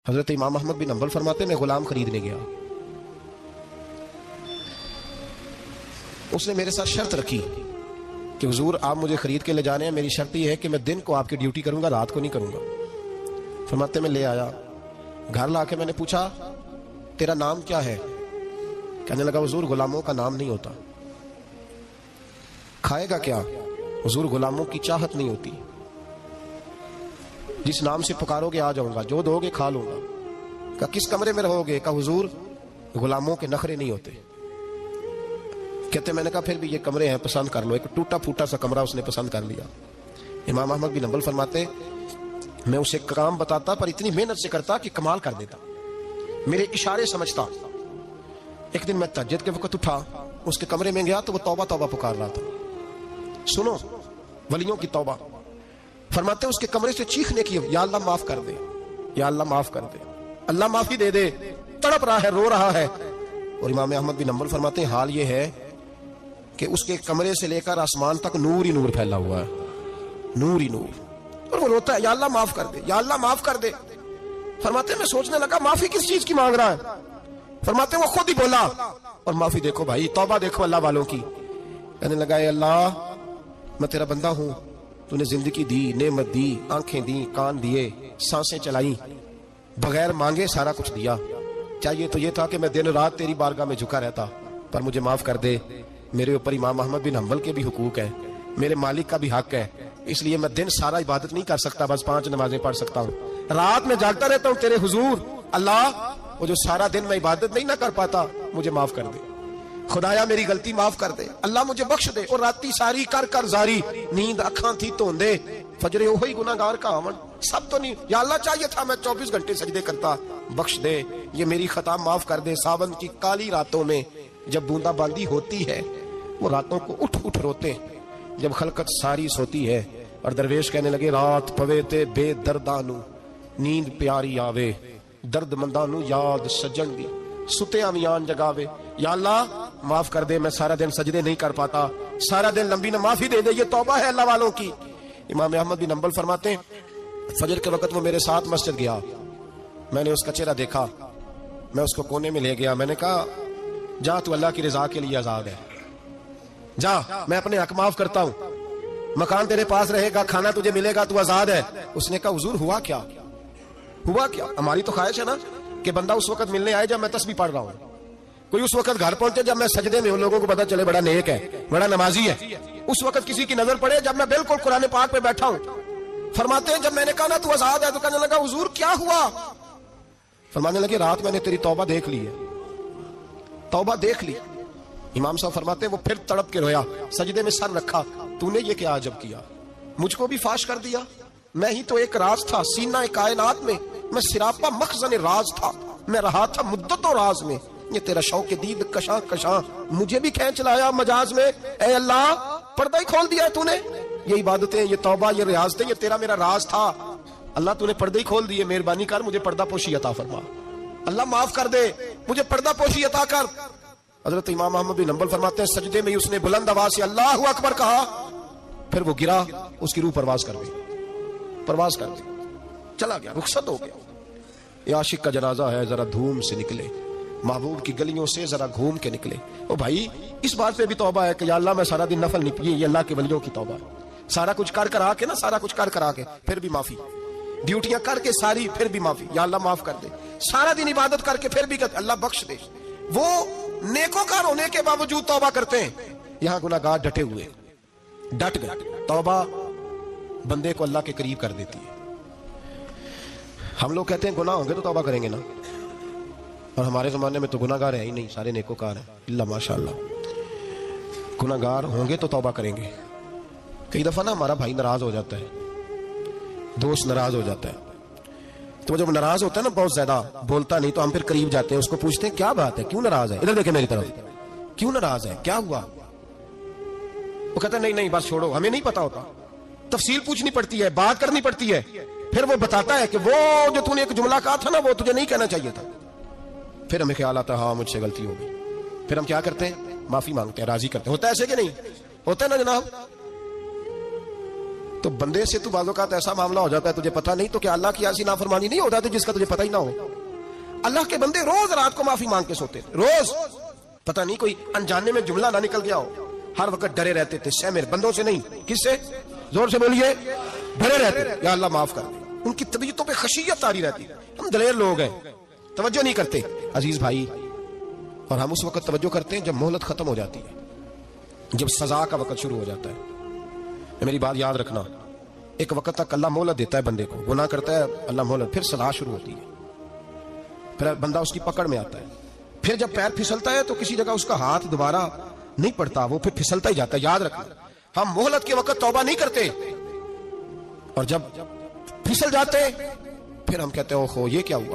حضرت امام احمد بن حنبل فرماتے میں غلام خریدنے گیا، اس نے میرے ساتھ شرط رکھی کہ حضور آپ مجھے خرید کے لے جانے ہیں، میری شرط یہ ہے کہ میں دن کو آپ کی ڈیوٹی کروں گا، رات کو نہیں کروں گا۔ فرماتے میں لے آیا، گھر لا کے میں نے پوچھا تیرا نام کیا ہے؟ کہنے لگا حضور غلاموں کا نام نہیں ہوتا۔ کھائے گا کیا؟ حضور غلاموں کی چاہت نہیں ہوتی، جس نام سے پکارو گے آ جاؤں گا، جو دو گے کھا لوں گا۔ کہا کس کمرے میں رہو گے؟ کہا حضور غلاموں کے نخرے نہیں ہوتے۔ کہتے میں نے کہا پھر بھی یہ کمرے ہیں پسند کر لو۔ ایک ٹوٹا پھوٹا سا کمرہ اس نے پسند کر لیا۔ امام احمد بن حنبل فرماتے میں اسے کام بتاتا پر اتنی محنت سے کرتا کہ کمال کر دیتا، میرے اشارے سمجھتا۔ ایک دن میں تہجد کے وقت اٹھا، اس کے کمرے میں گیا تو وہ توبہ توبہ پکار رہا تھا۔ سنو ولیوں کی توبہ، فرماتے اس کے کمرے سے چیخنے کی، یا اللہ معاف کر دے، یا اللہ معاف کر دے، اللہ معافی دے دے، تڑپ رہا ہے، رو رہا ہے۔ اور امام احمد بن حنبل فرماتے ہیں حال یہ ہے کہ اس کے کمرے سے لے کر آسمان تک نور ہی نور پھیلا ہوا ہے، نور ہی نور، اور وہ روتا ہے یا اللہ معاف کر دے، یا اللہ معاف کر دے۔ فرماتے میں سوچنے لگا معافی کس چیز کی مانگ رہا ہے؟ فرماتے وہ خود ہی بولا، اور معافی دیکھو بھائی، توبہ دیکھو اللہ والوں کی۔ کہنے لگا اے اللہ میں تیرا بندہ ہوں، تو نے زندگی دی، نعمت دی، آنکھیں دی، کان دیے، سانسیں چلائیں، بغیر مانگے سارا کچھ دیا۔ چاہیے تو یہ تھا کہ میں دن رات تیری بارگاہ میں جھکا رہتا، پر مجھے معاف کر دے۔ میرے اوپر امام احمد بن حنبل کے بھی حقوق ہے، میرے مالک کا بھی حق ہے، اس لیے میں دن سارا عبادت نہیں کر سکتا، بس 5 نمازیں پڑھ سکتا ہوں، رات میں جاگتا رہتا ہوں تیرے حضور۔ اللہ وہ جو سارا دن میں عبادت نہیں نہ کر پاتا مجھے معاف کر دے، خدایا میری غلطی معاف کر دے، اللہ مجھے بخش دے۔ اور راتی ساری کر کر زاری، نیند اکھاں تھی توندے، فجرے وہی گناہگار کا آمن، سب تو نہیں، یا اللہ چاہیے تھا میں 24 گھنٹے سجدے کرتا، بخش دے، یہ میری خطا معاف کر دے۔ ساون کی کالی راتوں میں جب بوندا باندی ہوتی ہے، وہ راتوں کو اٹھ اٹھ روتے ہیں، جب خلقت ساری سوتی ہے، اور درویش کہنے لگے رات پوے تے بے دردانو، نیند پیاری آوے، درد مندانو یاد سجن دی، ستے امیان جگاوے۔ یا اللہ معاف کر دے، میں سارا دن سجدے نہیں کر پاتا، سارا دن لمبی نہ معافی دے دے، یہ توبہ ہے اللہ والوں کی۔ امام احمد بن حنبل فرماتے ہیں فجر کے وقت وہ میرے ساتھ مسجد گیا، میں نے اس کا چہرہ دیکھا، میں اس کو کونے میں لے گیا، میں نے کہا جا تو اللہ کی رضا کے لیے آزاد ہے، جا میں اپنے حق معاف کرتا ہوں، مکان تیرے پاس رہے گا، کھانا تجھے ملے گا، تو آزاد ہے۔ اس نے کہا حضور ہوا کیا؟ ہوا کیا؟ ہماری تو خواہش ہے نا کہ بندہ اس وقت ملنے آئے جب میں تسبیح پڑھ رہا ہوں، کوئی اس وقت گھر پہنچے جب میں سجدے میں ہوں، لوگوں کو پتا چلے بڑا نیک ہے، بڑا نمازی ہے، اس وقت کسی کی نظر پڑے جب میں بالکل قرآن پاک پہ بیٹھا ہوں۔ فرماتے ہیں جب میں نے کہا نا تو آزاد ہے، تو کہنے لگا حضور کیا ہوا؟ فرمانے لگے رات میں نے تیری توبہ دیکھ لی ہے، توبہ دیکھ لی۔ امام صاحب فرماتے ہیں وہ پھر تڑپ کے رویا، سجدے میں سر رکھا، تو نے یہ کیا عجب کیا، مجھ کو بھی فاش کر دیا، میں ہی تو ایک راز تھا سینہ کائنات میں، میں سراپا مخزن راز تھا، میں رہا تھا مدت و راز میں، یہ تیرا شوق دید کشاں کشاں مجھے بھی کھینچ لایا مجاز میں۔ اے اللہ پردہ ہی کھول دیا تو نے، یہ عبادتیں، یہ توبہ، یہ ریاضتیں، یہ تیرا میرا راز تھا، اللہ تو نے پردہ ہی کھول دیے، مہربانی کر مجھے پردہ پوشی عطا فرما، اللہ معاف کر دے، مجھے پردہ پوشی عطا کر۔ حضرت امام احمد بن حنبل فرماتے ہیں سجدے میں اس نے بلند آواز سے اللہ اکبر کہا، پھر وہ گرا، اس کی روح پرواز کر گئی، پرواز کر گئی، چلا گیا، رخصت ہو گیا۔ یہ عاشق کا جنازہ ہے، ذرا دھوم سے نکلے، محبوب کی گلیوں سے ذرا گھوم کے نکلے۔ او بھائی اس بات پہ بھی توبہ ہے کہ یا اللہ میں سارا دن نفل نہیں پی، یہ اللہ کے ولیوں کی توبہ ہے، سارا کچھ کر کر آ کے نا، سارا کچھ کر کر آ کے پھر بھی معافی، ڈیوٹیاں کر کے ساری پھر بھی معافی، یا اللہ معاف کر دے، سارا دن عبادت کر کے پھر بھی اللہ بخش دے۔ وہ نیکوکار ہونے کے باوجود توبہ کرتے ہیں، یہاں گناہگار ڈٹے ہوئے، ڈٹ گئے۔ توبہ بندے کو اللہ کے قریب کر دیتی ہے۔ ہم لوگ کہتے ہیں گناہ ہوں گے تو توبہ کریں گے نا، اور ہمارے زمانے میں تو گناہگار ہے ہی نہیں، سارے نیکوکار ہیں، اللہ ماشاءاللہ، گناہگار ہوں گے تو توبہ کریں گے۔ کئی دفعہ نا ہمارا بھائی ناراض ہو جاتا ہے، دوست ناراض ہو جاتا ہے، تو جب ناراض ہوتا ہے نا بہت زیادہ بولتا نہیں، تو ہم پھر قریب جاتے ہیں، اس کو پوچھتے ہیں کیا بات ہے، کیوں ناراض ہے، ادھر دیکھیں میری طرف، کیوں ناراض ہے، کیا ہوا؟ وہ کہتا ہے نہیں نہیں بس چھوڑو، ہمیں نہیں پتا ہوتا، تفصیل پوچھنی پڑتی ہے، بات کرنی پڑتی ہے، پھر وہ بتاتا ہے کہ وہ جو تو نے ایک جملہ کہا تھا نا وہ تجھے نہیں کہنا چاہیے تھا۔ پھر ہمیں خیال آتا ہے ہاں مجھ سے غلطی ہو گئی، پھر ہم کیا کرتے ہیں، معافی مانگتے ہیں، راضی کرتے ہیں۔ ہوتا ہے ایسے کہ نہیں ہوتا ہے نا جناب؟ تو بندے سے تو بعض اوقات ایسا معاملہ ہو جاتا ہے تجھے پتہ نہیں، تو کیا اللہ کی ایسی نافرمانی نہیں ہو جاتی جس کا تجھے پتہ ہی نہ ہو؟ اللہ کے بندے روز رات کو معافی مانگ کے سوتے، روز، پتہ نہیں کوئی انجانے میں جملہ نہ نکل گیا ہو، ہر وقت ڈرے رہتے تھے، سہ میرے بندوں سے نہیں، کس سے؟ زور سے بولیے، ڈرے رہتے، یا اللہ معاف کر دے۔ ان کی طبیعتوں پہ خشیت طاری رہتی ہے۔ ہم دلیر لوگ ہیں، توجہ نہیں کرتے عزیز بھائی، اور ہم اس وقت توجہ کرتے ہیں جب مہلت ختم ہو جاتی ہے، جب سزا کا وقت شروع ہو جاتا ہے۔ میری بات یاد رکھنا، ایک وقت تک اللہ مہلت دیتا ہے بندے کو، گناہ کرتا ہے اللہ مہلت، پھر سزا شروع ہوتی ہے، پھر بندہ اس کی پکڑ میں آتا ہے، پھر جب پیر پھسلتا ہے تو کسی جگہ اس کا ہاتھ دوبارہ نہیں پڑتا، وہ پھر پھسلتا ہی جاتا ہے۔ یاد رکھنا، ہم مہلت کے وقت توبہ نہیں کرتے، اور جب پھسل جاتے پھر ہم کہتے ہیں اوہو یہ کیا ہوا۔